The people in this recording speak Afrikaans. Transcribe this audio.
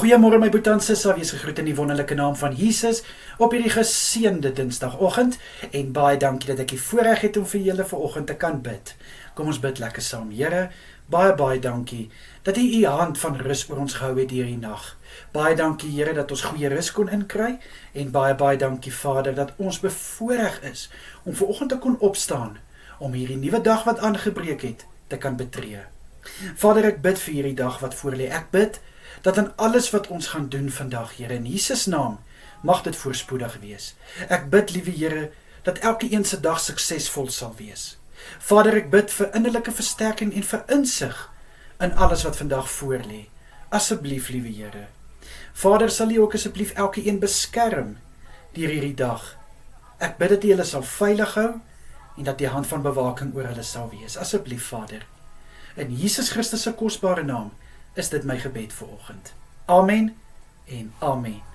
Goeiemôre my boetie en sissa, wees gegroet in die wonderlike naam van Jesus op hierdie geseënde Dinsdagoggend en baie dankie dat ek die voorreg het om vir julle vanoggend te kan bid. Kom ons bid lekker saam. Here, baie dankie dat U U hand van rus oor ons gehou het hierdie nag. Baie dankie Here dat ons goeie rus kon inkry en baie dankie Vader dat ons bevoorreg is om vanoggend te kon opstaan om hierdie nuwe dag wat aangebreek het te kan betree. Vader, ek bid vir hierdie dag wat voor lê. Ek bid dat in alles wat ons gaan doen vandag, Here, in Jesus naam, mag dit voorspoedig wees. Ek bid, liewe Here, dat elke een se dag suksesvol sal wees. Vader, ek bid vir innerlike versterking en vir insig in alles wat vandag voor lê. Asseblief, liewe Here. Vader, sal U ook asseblief elke een beskerm deur hierdie dag. Ek bid dat U hulle sal veilig hou en dat die hand van bewaking oor hulle sal wees. Asseblief, Vader. In Jesus Christus se kosbare naam is dit my gebed vanoggend. Amen en amen.